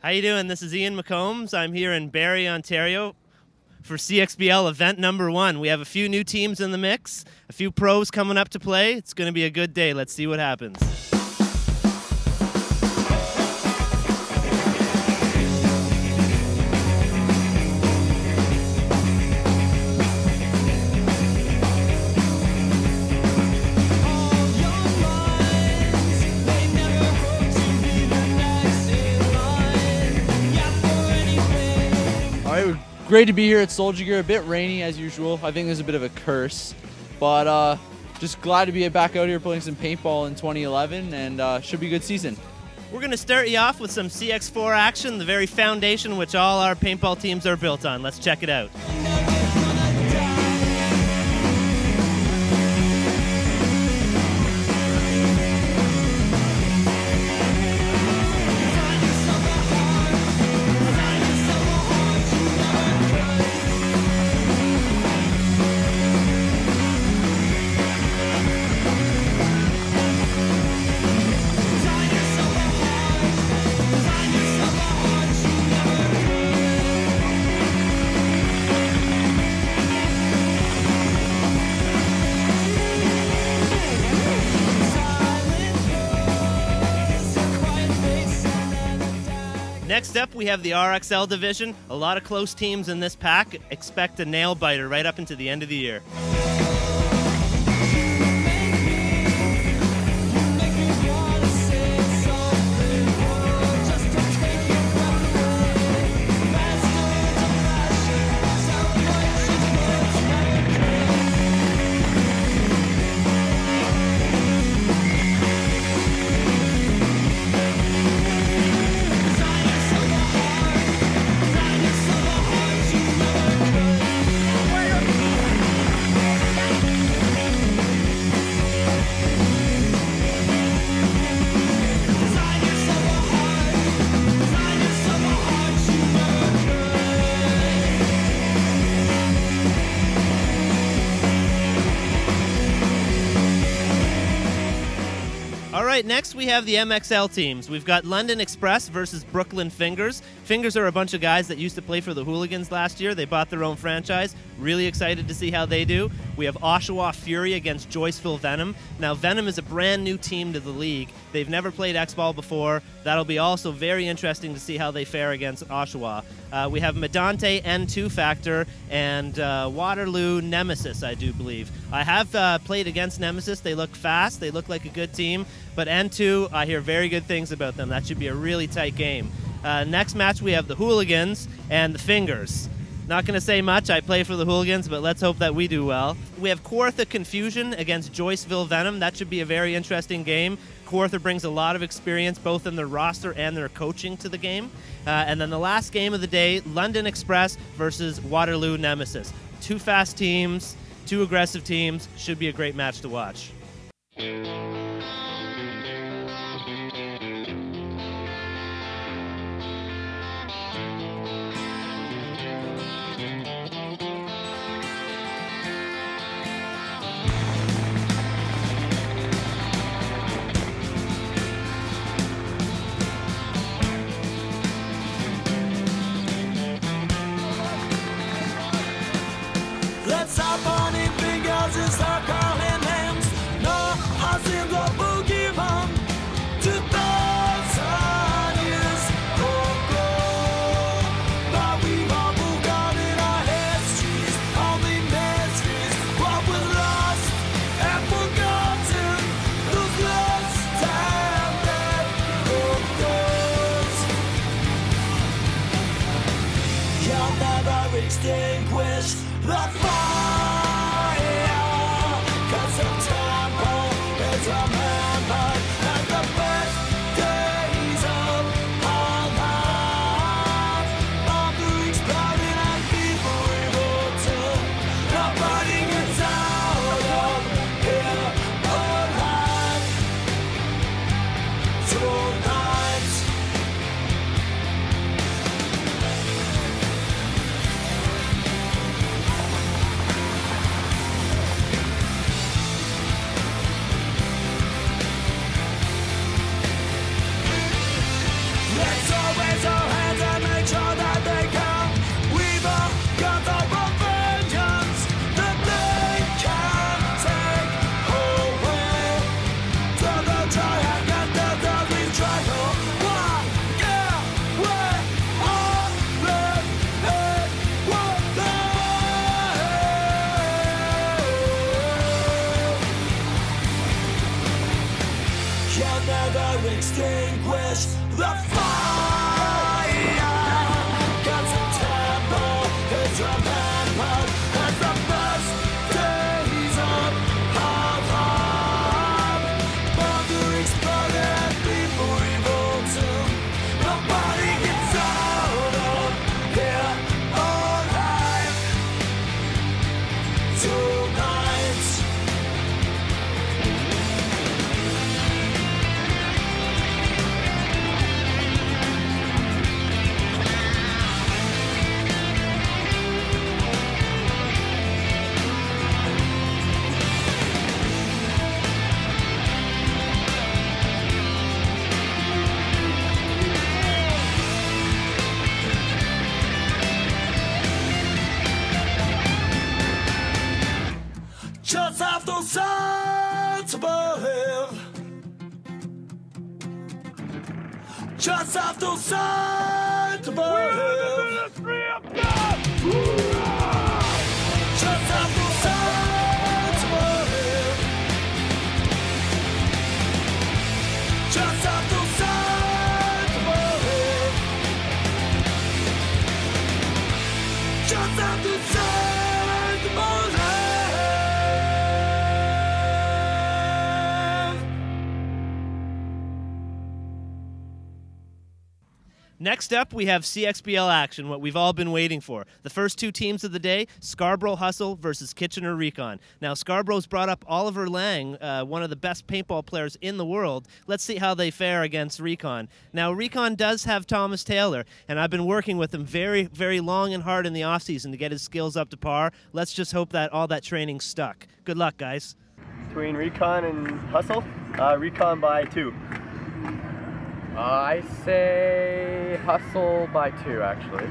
How you doing? This is Ian McCombs. I'm here in Barrie, Ontario for CXBL event number 1. We have a few new teams in the mix, a few pros coming up to play. It's going to be a good day. Let's see what happens. Great to be here at Soldier Gear. A bit rainy as usual. I think there's a bit of a curse, but just glad to be back out here playing some paintball in 2011, and should be a good season. We're going to start you off with some CX4 action, the very foundation which all our paintball teams are built on. Let's check it out. Next up, we have the RXL division. A lot of close teams in this pack. Expect a nail biter right up into the end of the year. Alright, next we have the MXL teams. We've got London Express versus Brooklyn Fingers. Fingers are a bunch of guys that used to play for the Hooligans last year. They bought their own franchise. Really excited to see how they do. We have Oshawa Fury against Joyceville Venom. Now, Venom is a brand new team to the league. They've never played Xball before. That'll be also very interesting to see how they fare against Oshawa. We have Medante N2 Factor and Waterloo Nemesis, I do believe. I have played against Nemesis. They look fast. They look like a good team. But N2, I hear very good things about them. That should be a really tight game. Next match, we have the Hooligans and the Fingers. Not going to say much. I play for the Hooligans, but let's hope that we do well. We have Kawartha Confusion against Joyceville Venom. That should be a very interesting game. Kawartha brings a lot of experience, both in their roster and their coaching to the game. And then the last game of the day, London Express versus Waterloo Nemesis. Two fast teams, two aggressive teams. Should be a great match to watch. Let's hop on in fingers and start calling names. No, I seem to forgive them. 2,000 years ago, but we've all forgotten our histories, all the mysteries, what was lost and forgotten, those lost time that goes. You'll never extinguish the fire, 'cause the temple is remembered as the best days of our life. All the exploding and people revolting, nobody gets out of here alive tonight. just have to sign to burn. Just have to sign to burn. Just have to sign to burn. Just have to sign to burn. Next up, we have CXBL action, what we've all been waiting for. The first two teams of the day, Scarborough Hustle versus Kitchener Recon. Now, Scarborough's brought up Oliver Lang, one of the best paintball players in the world. Let's see how they fare against Recon. Now, Recon does have Thomas Taylor, and I've been working with him very, very long and hard in the offseason to get his skills up to par. Let's just hope that all that training stuck. Good luck, guys. Between Recon and Hustle, Recon by 2. I say Hustle by 2, actually.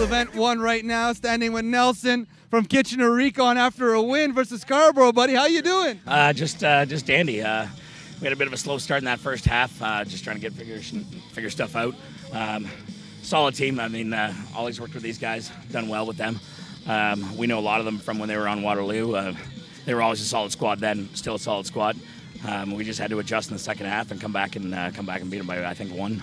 Event 1 right now, standing with Nelson from Kitchener Recon after a win versus Scarborough. Buddy, how you doing? Just dandy. We had a bit of a slow start in that first half, just trying to figure stuff out. Solid team. I mean, Ollie's worked with these guys, done well with them. We know a lot of them from when they were on Waterloo. They were always a solid squad then, still a solid squad. We just had to adjust in the second half and come back and beat them by, I think, 1.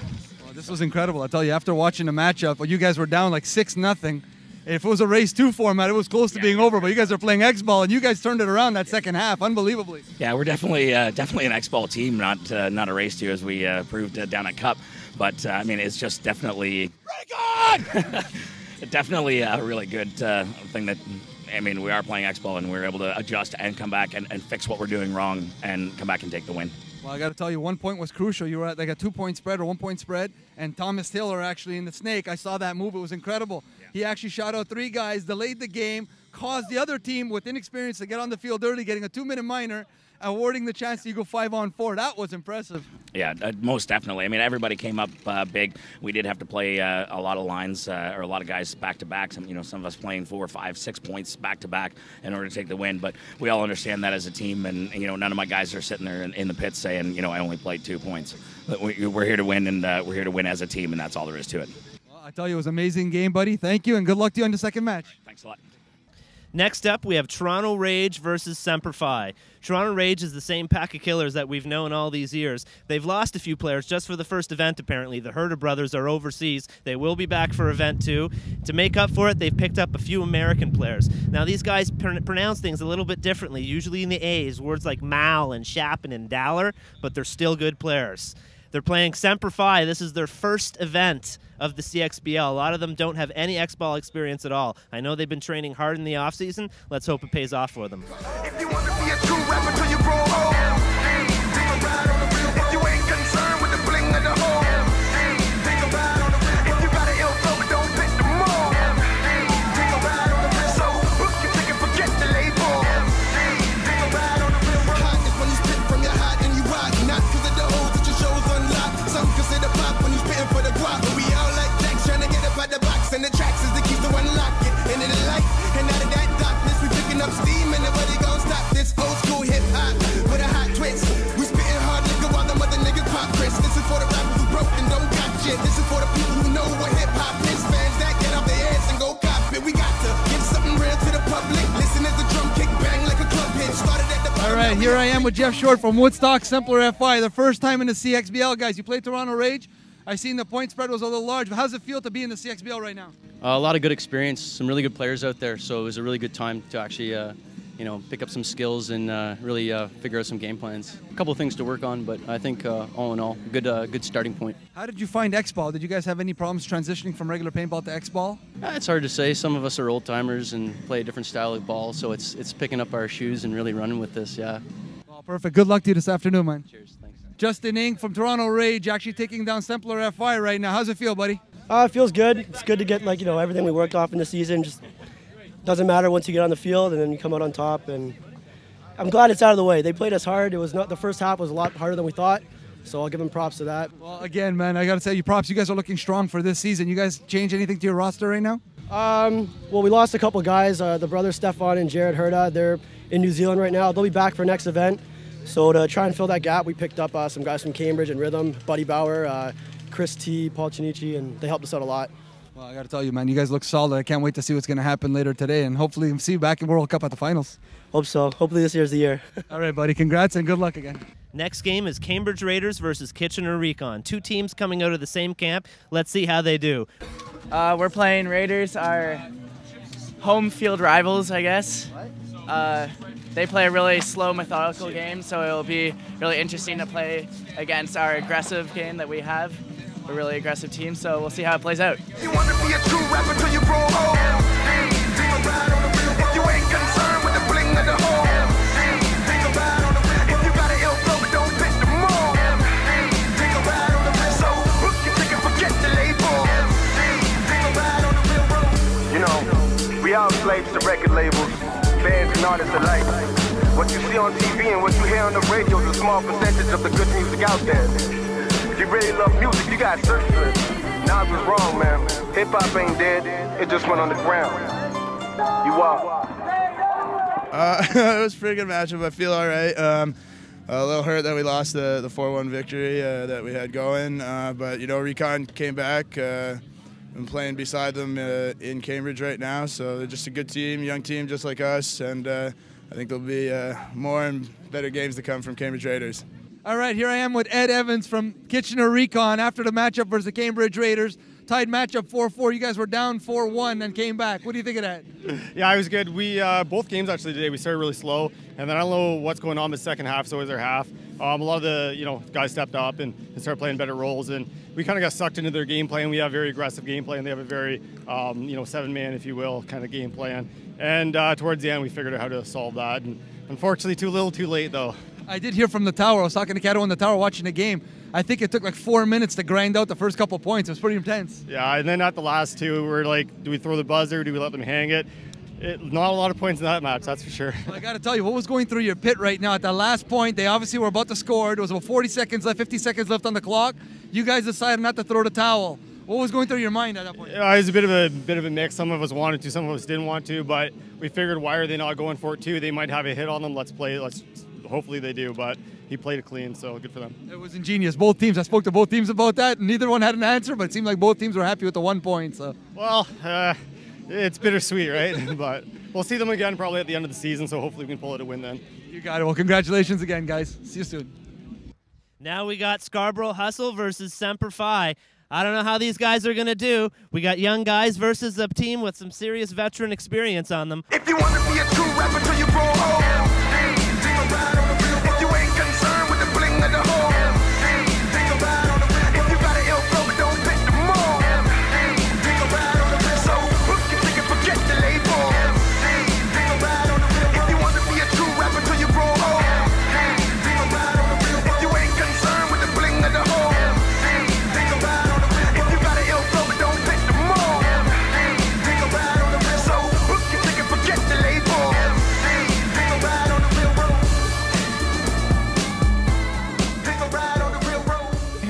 This was incredible. I tell you, after watching the matchup, you guys were down like 6-0. If it was a race 2 format, it was close to being over, but you guys are playing Xball, and you guys turned it around that second half, unbelievably. Yeah, we're definitely an Xball team, not a race 2 as we proved down at Cup. But, I mean, it's just definitely definitely a really good thing that, I mean, we are playing Xball, and we're able to adjust and come back and fix what we're doing wrong and come back and take the win. Well, I got to tell you, 1 point was crucial. You were at like a 2-point spread or 1-point spread, and Thomas Taylor actually in the snake. I saw that move. It was incredible. Yeah. He actually shot out 3 guys, delayed the game, caused the other team with inexperience to get on the field early, getting a 2-minute minor, awarding the chance to go 5-on-4. That was impressive. Yeah, most definitely. I mean, everybody came up big. We did have to play a lot of lines or a lot of guys back-to-back. Some of us playing 4, 5, 6 points back-to-back in order to take the win. But we all understand that as a team, and none of my guys are sitting there in the pits saying, I only played 2 points. But we're here to win, and we're here to win as a team, and that's all there is to it. Well, I tell you, it was an amazing game, buddy. Thank you, and good luck to you on the second match. Right, thanks a lot. Next up, we have Toronto Rage versus Semper Fi. Toronto Rage is the same pack of killers that we've known all these years. They've lost a few players just for the first event, apparently. The Herder brothers are overseas. They will be back for event 2. To make up for it, they've picked up a few American players. Now, these guys pronounce things a little bit differently, usually in the A's, words like Mal and Chapin and Daller, but they're still good players. They're playing Semper Fi. This is their first event of the CXBL. A lot of them don't have any Xball experience at all. I know they've been training hard in the offseason. Let's hope it pays off for them. If you want to be a true rapper till you grow old, if you ain't concerned with the bling of the hole, if you got an ill flow but don't fit the mold, so book your ticket, forget the label. Hot is when you spit from your heart and you rock, not because of the holes that your shows unlock. Some consider pop when you spitting for the guap, but we all like Jacks trying to get up out the box, and the tracks is the keys to unlock it. Into the light, and out of that darkness we picking up steam, and nobody gonna stop this old school hip hop with a hot twist. We spitting hard liquor while the mother niggas pop Chris. This is for the rappers who broke and don't got shit. This is for the people who know what hip hop is. Fans that get off their ass and go cop it. We got to give something real to the public. Listen as the drum kick bang like a club hit. Started at the All right, here I am with Jeff Short from Woodstock Simpler FI. The first time in the CXBL, guys. You played Toronto Rage. I seen the point spread was a little large, but how's it feel to be in the CXBL right now? A lot of good experience, some really good players out there, so it was a really good time to actually pick up some skills and really figure out some game plans. A couple of things to work on, but I think all in all, good starting point. How did you find Xball? Did you guys have any problems transitioning from regular paintball to Xball? It's hard to say. Some of us are old timers and play a different style of ball, so it's picking up our shoes and really running with this. Yeah. Well, perfect. Good luck to you this afternoon, man. Cheers. Thanks. Justin Ing from Toronto Rage actually taking down Stempler FI right now. How's it feel, buddy? It feels good. It's good to get everything we worked off in the season. Just doesn't matter once you get on the field and then you come out on top. And I'm glad it's out of the way. They played us hard. It was not the first half was a lot harder than we thought. So I'll give them props to that. Well, again, man, I got to tell you props. You guys are looking strong for this season. You guys change anything to your roster right now? Well, we lost a couple guys. The brothers Stefan and Jared Herda. They're in New Zealand right now. They'll be back for next event. So to try and fill that gap, we picked up some guys from Cambridge and Rhythm, Buddy Bauer, Chris T, Paul Chinichi, and they helped us out a lot. Well, I got to tell you, man, you guys look solid. I can't wait to see what's going to happen later today, and hopefully see you back in World Cup at the finals. Hope so. Hopefully this year's the year. All right, buddy. Congrats and good luck again. Next game is Cambridge Raiders versus Kitchener Recon. Two teams coming out of the same camp. Let's see how they do. We're playing Raiders, our home field rivals, I guess. They play a really slow, methodical game, so it'll be really interesting to play against our aggressive game that we have. We're a really aggressive team, so we'll see how it plays out. You want to be a true rapper till you grow old. If you ain't concerned with the bling of the hole. If you got an ill flow, but don't fit the mold. So book your ticket, forget the label. You know, we all slaves to record labels. Fans and artists alike. What you see on TV and what you hear on the radio is a small percentage of the good music out there. If you really love music, you gotta search for it. Nas was wrong, man. Hip-hop ain't dead, it just went on the ground. You are. It was a pretty good matchup. I feel all right. A little hurt that we lost the 4-1 victory that we had going, but Recon came back. I'm playing beside them in Cambridge right now, so they're just a good team, young team just like us, and I think there'll be more and better games to come from Cambridge Raiders. All right, here I am with Ed Evans from Kitchener Recon after the matchup versus the Cambridge Raiders. Tied matchup 4-4. You guys were down 4-1 and came back. What do you think of that? Yeah, it was good. We both games actually today, we started really slow, and then I don't know what's going on in the second half, so was our half. A lot of the guys stepped up and started playing better roles, and we kind of got sucked into their game plan. We have very aggressive game plan. They have a very 7-man, if you will, kind of game plan. And towards the end, we figured out how to solve that. And unfortunately, too little, too late, though. I did hear from the tower. I was talking to Cato in the tower watching the game. I think it took like 4 minutes to grind out the first couple points. It was pretty intense. Yeah, and then at the last two, we're like, do we throw the buzzer? Do we let them hang it? Not a lot of points in that match, that's for sure. Well, I got to tell you, what was going through your pit right now? At that last point, they obviously were about to score. There was about 40 seconds left, 50 seconds left on the clock. You guys decided not to throw the towel. What was going through your mind at that point? Yeah, it was a bit of a mix. Some of us wanted to, some of us didn't want to, but we figured, why are they not going for it too? They might have a hit on them. Let's play. Hopefully they do, but he played it clean, so good for them. It was ingenious. Both teams, I spoke to both teams about that. Neither one had an answer, but it seemed like both teams were happy with the 1 point. So. Well, it's bittersweet, right? But we'll see them again probably at the end of the season, so hopefully we can pull it a win then. You got it. Well, congratulations again, guys. See you soon. Now we got Scarborough Hustle versus Semper Fi. I don't know how these guys are going to do. We got young guys versus a team with some serious veteran experience on them. If you want to be a true rapper till you grow old. If you ain't concerned with the bling of the hole. If you got an ill flow, but don't fit the mold. So book your ticket, forget the label. If you want to be a true rapper till you grow old. If you ain't concerned with the bling of the hole. If you got an ill flow, but don't fit the mold. So book your ticket, forget the label.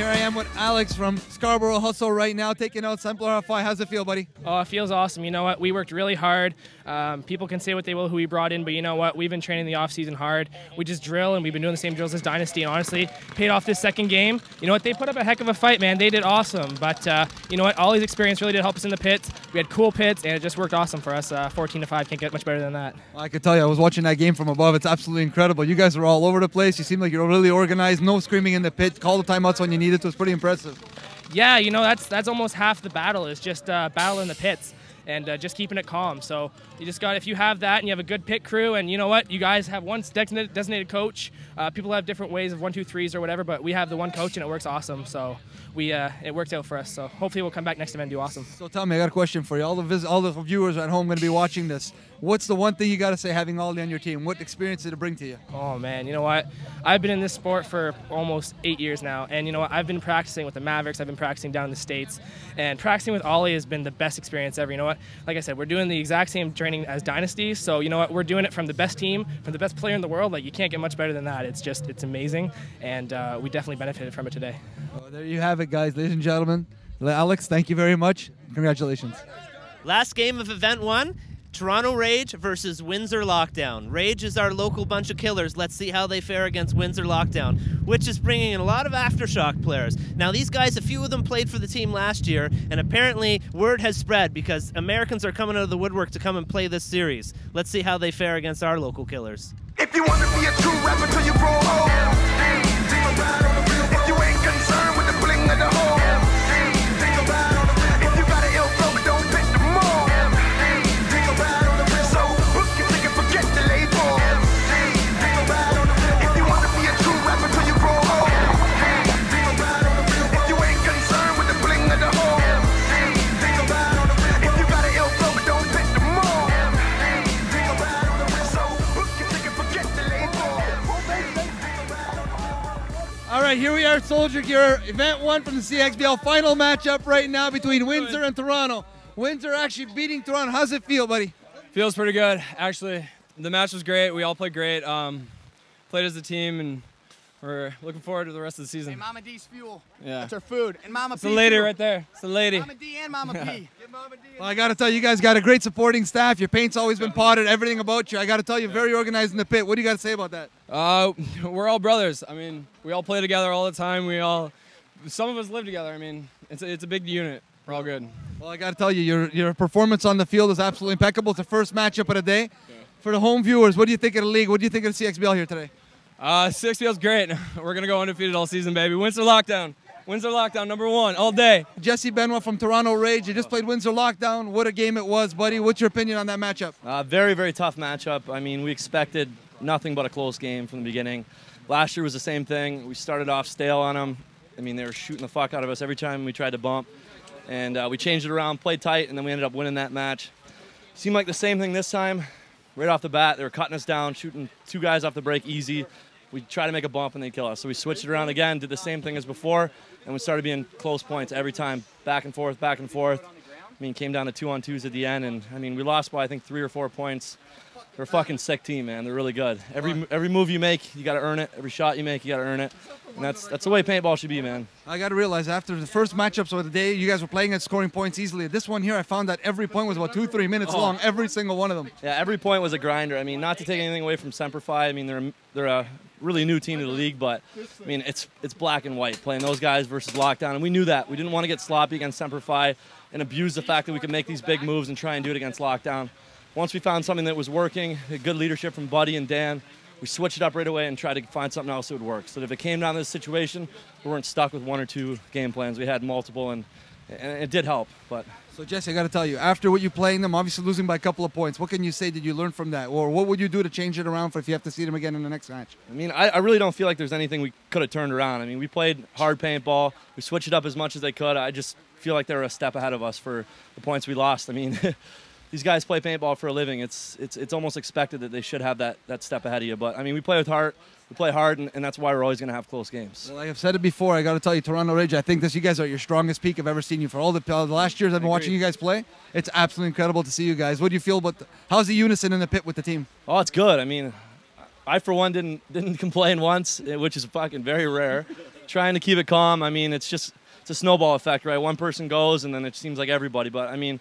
Here I am with Alex from Scarborough Hustle right now, taking out Sampler FI. How's it feel, buddy? Oh, it feels awesome. You know what? We worked really hard. People can say what they will who we brought in, but you know what? We've been training the off-season hard. We just drill, and we've been doing the same drills as Dynasty, and honestly, paid off this second game. You know what? They put up a heck of a fight, man. They did awesome. But you know what? Ollie's experience really did help us in the pits. We had cool pits, and it just worked awesome for us. 14-5. Can't get much better than that. Well, I could tell you, I was watching that game from above. It's absolutely incredible. You guys are all over the place. You seem like you're really organized. No screaming in the pit. Call the timeouts when you need it. It was pretty impressive. Yeah, you know, that's almost half the battle is just battle in the pits. and just keeping it calm. So you just got, if you have that and you have a good pit crew, and you know what, you guys have one designated coach. People have different ways of 1, 2, 3s or whatever, but we have the one coach and it works awesome. So it worked out for us. So hopefully we'll come back next event and do awesome. So tell me, I got a question for you. All the viewers at home going to be watching this. What's the one thing you got to say having Ollie on your team? What experience did it bring to you? Oh man, you know what? I've been in this sport for almost 8 years now, and you know what? I've been practicing with the Mavericks. I've been practicing down in the States, and practicing with Ollie has been the best experience ever. You know what? Like I said, we're doing the exact same training as Dynasty, so you know what? We're doing it from the best team, from the best player in the world. Like, you can't get much better than that. It's amazing, and we definitely benefited from it today. Well, there you have it, guys, ladies and gentlemen. Alex, thank you very much. Congratulations. Last game of Event 1. Toronto Rage versus Windsor Lockdown. Rage is our local bunch of killers. Let's see how they fare against Windsor Lockdown, which is bringing in a lot of Aftershock players. Now, these guys, a few of them played for the team last year, and apparently word has spread because Americans are coming out of the woodwork to come and play this series. Let's see how they fare against our local killers. If you want to be a true rapper till you grow old, if you ain't concerned with the bling of the hole, if you got an ill flow but don't fit the mold, so book your ticket, forget the label. If you want to be a true rapper till you grow old, if you ain't concerned with the bling of the hole, if you got an ill flow but don't fit the mold, so book your ticket, forget the label. All right, here we are at Soldier Gear, Event 1 from the CXBL. Final matchup right now between Windsor and Toronto. Windsor actually beating Toronto. How's it feel, buddy? Feels pretty good, actually. The match was great. We all played great. Played as a team, and we're looking forward to the rest of the season. Hey, Mama D's fuel. Yeah. That's our food. And Mama It's P. the lady too. right there. It's the lady. Mama D and Mama P. Well, I got to tell you, you guys got a great supporting staff. Your paint's always been potted, everything about you. I got to tell you, very organized in the pit. What do you got to say about that? We're all brothers. I mean, we all play together all the time. Some of us live together. I mean, it's a big unit. We're all good. Well, I got to tell you, your performance on the field is absolutely impeccable. It's the first matchup of the day. For the home viewers, what do you think of the league? What do you think of the CXBL here today? CXBL's great. We're going to go undefeated all season, baby. Windsor Lockdown. Windsor Lockdown, #1, all day. Jesse Benoit from Toronto Rage. You just played Windsor Lockdown. What a game it was, buddy. What's your opinion on that matchup? Very, very tough matchup. I mean, we expected nothing but a close game from the beginning. Last year was the same thing. We started off stale on them. I mean, they were shooting the fuck out of us every time we tried to bump. And we changed it around, played tight, and then we ended up winning that match. Seemed like the same thing this time. Right off the bat, they were cutting us down, shooting 2 guys off the break easy. We tried to make a bump, and they'd kill us. So we switched it around again, did the same thing as before, and we started being close points every time, back and forth, back and forth. I mean, came down to 2-on-2s at the end, and I mean, we lost by I think 3 or 4 points. They're a fucking sick team, man. They're really good. Every move you make, you got to earn it. Every shot you make, you got to earn it. And that's the way paintball should be, man. I got to realize after the first matchups of the day, you guys were playing and scoring points easily. This one here, I found that every point was about 2-3 minutes long, every single one of them. Yeah, every point was a grinder. I mean, not to take anything away from Semper Fi. I mean, they're a really new team to the league, but I mean, it's black and white playing those guys versus Lockdown, and we knew that. We didn't want to get sloppy against Semper Fi and abuse the fact that we could make these big moves and try and do it against Lockdown. Once we found something that was working, good leadership from Buddy and Dan, we switched it up right away and tried to find something else that would work. So that if it came down to this situation, we weren't stuck with 1 or 2 game plans. We had multiple, and it did help. But so, Jesse, I got to tell you, after what you playing them, obviously losing by a couple of points, what can you say did you learn from that? Or what would you do to change it around for if you have to see them again in the next match? I mean, I really don't feel like there's anything we could have turned around. I mean, we played hard paintball. We switched it up as much as they could. I just feel like they were a step ahead of us for the points we lost. I mean, these guys play paintball for a living. It's almost expected that they should have that step ahead of you. But, I mean, we play with heart. We play hard, and that's why we're always going to have close games. Well, like I've said it before, I got to tell you, Toronto Rage, I think you guys are at your strongest peak I've ever seen you. For all the last years I've been watching you guys play, it's absolutely incredible to see you guys. What do you feel about how's the unison in the pit with the team? Oh, it's good. I mean, I, for one, didn't complain once, which is fucking very rare. Trying to keep it calm. I mean, it's a snowball effect, right? One person goes, and then it seems like everybody. But, I mean,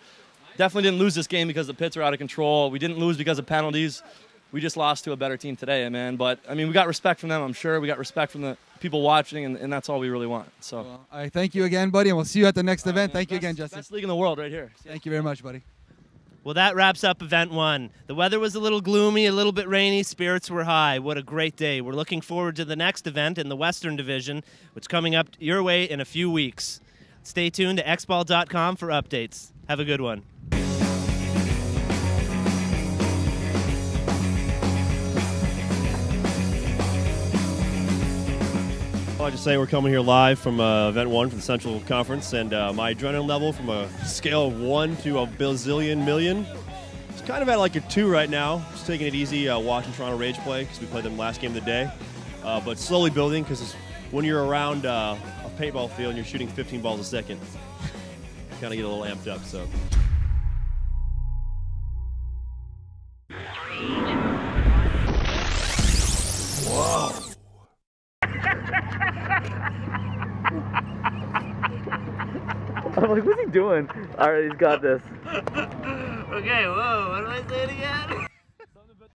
definitely didn't lose this game because the pits are out of control. We didn't lose because of penalties. We just lost to a better team today, man. But, I mean, we got respect from them, I'm sure. We got respect from the people watching, and that's all we really want. So, well, I thank you again, buddy, and we'll see you at the next event. Thank you again, Justice. Best league in the world right here. Thank you very much, buddy. Well, that wraps up Event 1. The weather was a little gloomy, a little bit rainy. Spirits were high. What a great day. We're looking forward to the next event in the Western Division, which is coming up your way in a few weeks. Stay tuned to xball.com for updates. Have a good one. I'd just say we're coming here live from Event 1 for the Central Conference, and my adrenaline level from a scale of 1 to a bazillion million, it's kind of at like a 2 right now. Just taking it easy, watching Toronto Rage play because we played them last game of the day, but slowly building because when you're around a paintball field and you're shooting 15 balls a second, you kind of get a little amped up. So. Whoa. I'm like, what's he doing? All right, he's got this. Okay, whoa, what am I saying again?